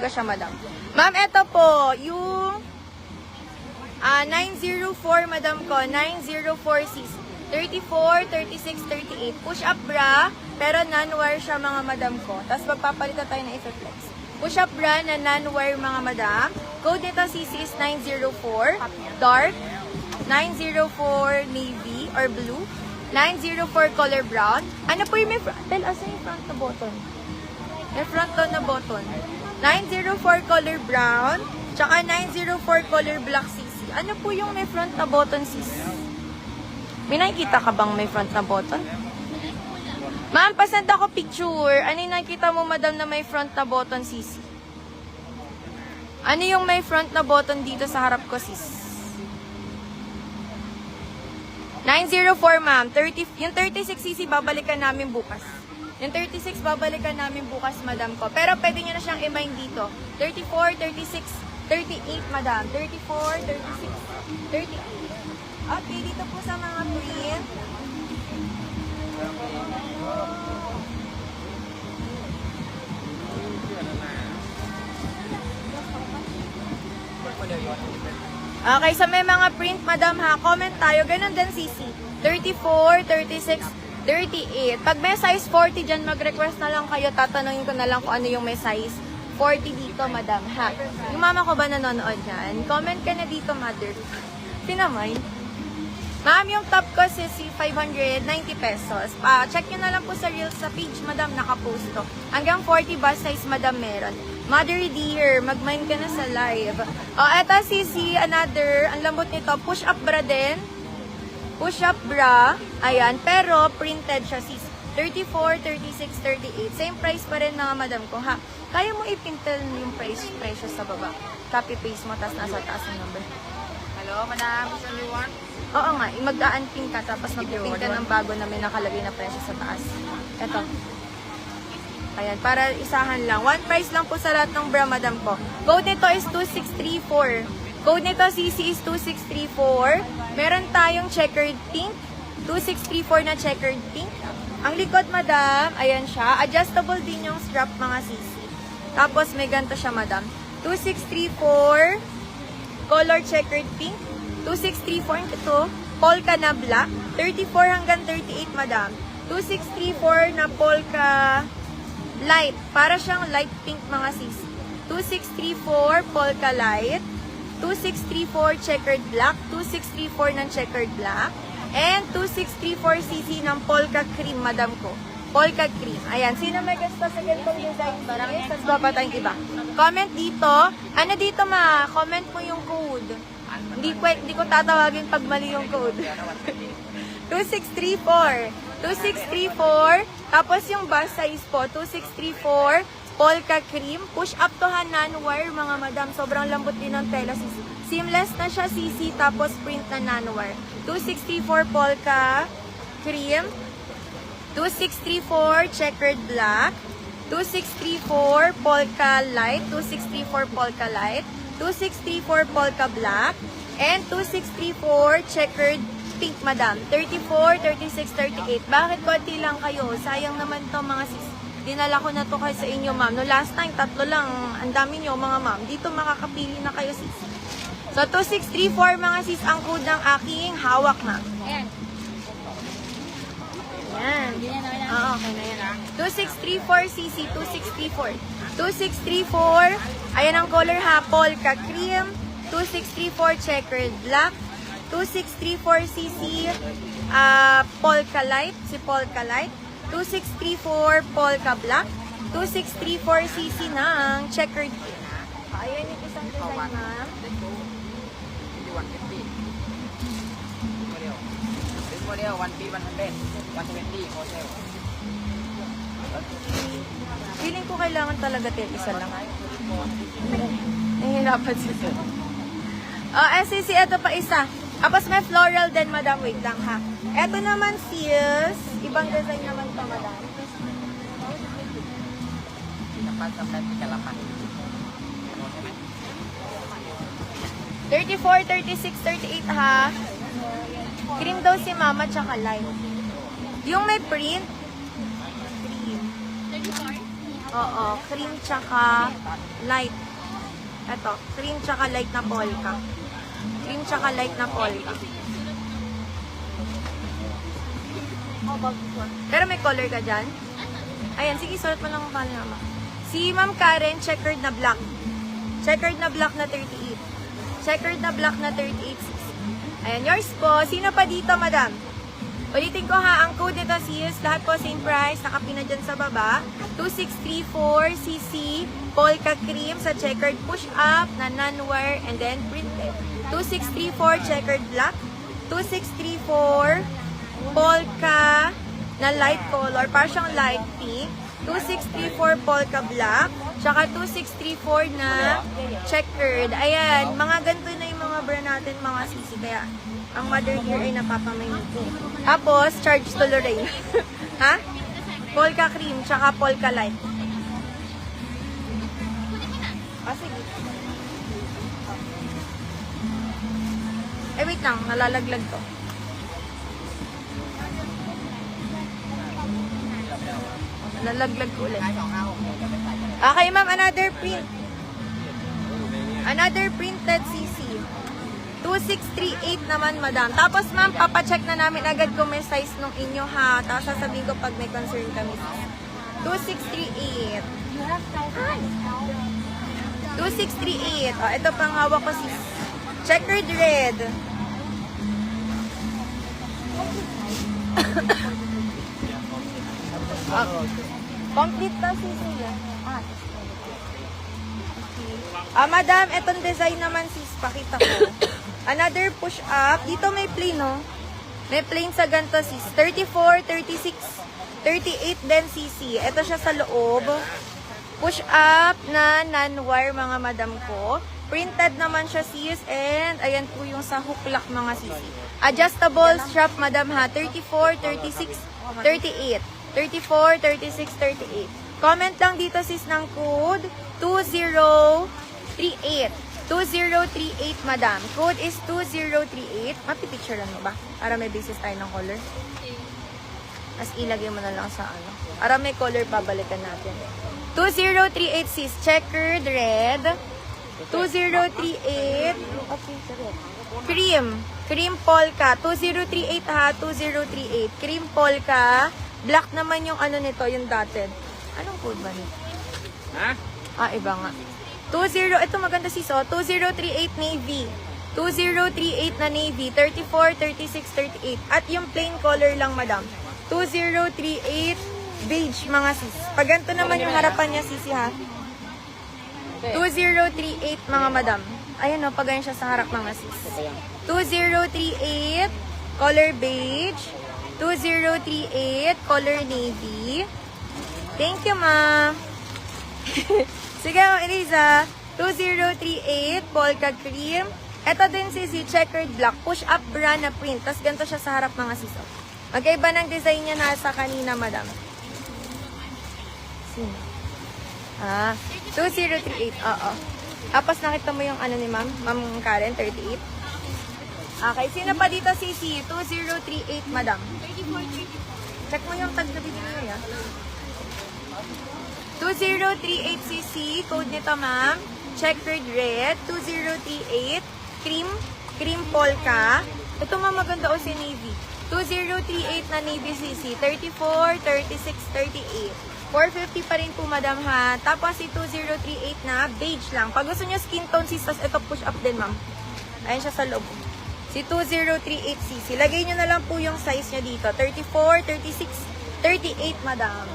ko siya, madam. Ma'am, ito po, yung 904, madam ko. 904cc. 34, 36, 38. Push-up bra, pero non-wire siya, mga madam ko. Tapos magpapalitan tayo ng Isoflex. Push-up bra na non-wire, mga madam. Code nito CC is 904. Dark. 904 navy or blue. 904 color brown. Ano po yung may front? Tell us yung front na button. May front na button. 904 color brown. Tsaka 904 color black CC. Ano po yung may front na button CC? May nakikita ka bang may front na button? Ma'am, pasend ako picture. Ano yung nakikita mo, madam, na may front na button CC? Ano yung may front na button dito sa harap ko, sis? 904, ma'am. Yung 36cc, babalikan namin bukas. Yung 36, babalikan namin bukas, madam ko. Pero pwede nyo na siyang i-mine dito. 34, 36, 38, madam. 34, 36, 38. Okay, dito po sa mga print. Okay, so may mga print, madam, ha? Comment tayo. Ganun din, CC. 34, 36, 38. Pag may size 40 dyan, mag-request na lang kayo. Tatanungin ko na lang kung ano yung may size 40 dito, madam, ha? Yung mama ko ba nanonood yan? Comment ka na dito, mother. Pinamay. Ma'am, yung top ko si 590 pesos. Check nyo na lang po sa Reels sa page, madam, nakapost to. Hanggang 40 bust size, madam, meron. Mother dear, mag-mine ka na sa live. Eto, CC, another, ang lambot nito, push-up bra din. Push-up bra, ayan, pero printed siya, sis. 34, 36, 38. Same price pa rin, mga madam ko, ha? Kaya mo ipintel yung presyo sa baba. Copy-paste mo, tas nasa taas yung number. Hello, madam. Which one you want? Oo nga, mag-a-unpin ka, tapos mag-pin ka ng bago na may nakalagay na presyo sa taas. Eto. Ayan, para isahan lang. One price lang po sa lahat ng bra, madam ko. Code nito is 2634. Code nito, CC, is 2634. Meron tayong checkered pink. 2634 na checkered pink. Ang likod, madam, ayan siya. Adjustable din yung strap, mga CC. Tapos, may ganito siya, madam. 2634. Color checkered pink. 2634 ito. Polka na black. 34 hanggang 38, madam. 2634 na polka light. Para siyang light pink, mga sis. 2634 polka light. 2634 checkered black. 2634 ng checkered black. And 2634 cc ng polka cream, madam ko. Polka cream. Ayan. Sino may gusto sa ganitong design? Tapos babata yung iba. Comment dito. Ano dito, ma? Comment mo yung code. Hindi ko tatawagin pag mali yung code. 2634. 2634. Tapos yung bust size po, 2634. Polka cream. Push up to non-wire, mga madam. Sobrang lambot din ng tela. Seamless na siya, CC. Tapos print na non-wire. 2634 polka cream. 2634 checkered black. 2634 polka light. 2634 polka light. 2634 polka black. And 2634 checkered pink, madam. 34, 36, 38. Bakit konti lang kayo? Sayang naman to, mga sis. Dinala ko na to kayo sa inyo, ma'am. No, last time, 3 lang. Ang dami nyo, mga ma'am. Dito makakapili na kayo, sis. So, 2634, mga sis, ang code ng aking hawak na. Ayan. Yan. Oo, okay na yan. 2634cc, 2634. 2634, ayan ang color ha, polka cream. 2634 checkered black. 2634cc, polka light, si polka light. 2634 polka black. 2634cc ng checkered cream. Ayan yung isang design, ma'am. 150. This model 1P 100. 120 wholesale. Feeling ko kailangan talaga isa lang. Nahihirapan siya. SCC, ito pa isa. Tapos may floral din, madam. Wait lang, ha. Ito naman, sis. Ibang design naman to, madam. Sampai 38. 34, 36, 38, ha. Cream daw si mama, tsaka light. Yung may print, cream. Oo, cream tsaka light. Ito, cream tsaka light na polka. Cream tsaka light na polka. Pero may color ka dyan? Ayan, sige, sulat mo lang ang pangalan naman. Si Ma'am Karen, checkered na black. Checkered na black na 38. Checkered na black na 38. Ayan, yours po. Sino pa dito, madam? Ulitin ko ha, ang code nito sis, lahat po same price, nakapina dyan sa baba. 2634cc, polka cream sa checkered push-up na non-wire and then printed. 2634 checkered black. 2634 polka na light color, parang siyang light pink. 2634 polka black. Tsaka 2634 na checkered. Ayan, mga ganito na yung mga brand natin, mga sisi. Kaya, ang mother here ay napapamainit. Tapos, charge to Lorraine. Ha? Polka cream, tsaka polka light. Ah, sige. Wait lang, nalalaglag to. Nalalaglag ko ulit. Okay, ma'am, another print. Another printed CC. 2638 naman, madam. Tapos, ma'am, papacheck na namin agad kung may size nung inyo, ha. Tapos, sasabihin ko pag may concern kami. 2638. 2638. Oh, ito pang hawak ko, sis. Checkered red. Complete na, sis. Madam, etong design naman, sis. Pakita ko. Another push-up. Dito may plain, no? May plain sa ganito, sis. 34, 36, 38 din, cc. Ito siya sa loob. Push-up na non-wire, mga madam ko. Printed naman siya, sis. And, ayan po yung sa hook lock, mga cc. Adjustable strap, madam, ha. 34, 36, 38. 34, 36, 38. Comment lang dito, sis, ng code 2038. 2038, madam. Code is 2038. Mapipicturean mo ba? Para may basis tayo ng color. As ilagay mo na lang sa ano. Para may color, pabalikan natin. 2038, sis. Checkered red. 2038. Okay, correct. Cream. Cream polka. 2038 ha. 2038. Cream polka. Black naman yung ano nito, yung dotted. Anong code ba nito? Ha? Iba nga. Ito maganda sis, 2038 navy. 2038 na navy. 34, 36, 38. At yung plain color lang, madam. 2038 beige, mga sis. Pag ganito naman yung harapan niya, sisi, ha? 2038, mga madam. Ayun, pag ganyan siya sa harap, mga sis. 2038 color beige. 2038 color navy. Thank you, ma'am. Sige, Eliza. 2038 polka cream. Ito din si checkered black. Push-up bra na print. Tapos ganito siya sa harap, mga sis. Magkaiba ng design niya nasa kanina, madam. Sino? 2038. Oo. Tapos nakita mo yung ano ni ma'am? Ma'am Karen, 38. Okay. Sino pa dito, Sisi? 2038, madam. Check mo yung tag na binigay, ha? 2038cc, code nito, ma'am. Checkered red. 2038. Cream polka. Ito, ma'am, maganda o si navy. 2038 na navy cc. 34, 36, 38. 450 pa rin po, madam, ha. Tapos si 2038 na beige lang. Pag gusto nyo skin tone, sis, ito push up din, ma'am. Ayan siya sa loob. Si 2038cc. Lagay nyo na lang po yung size niya dito. 34, 36, 38, madam.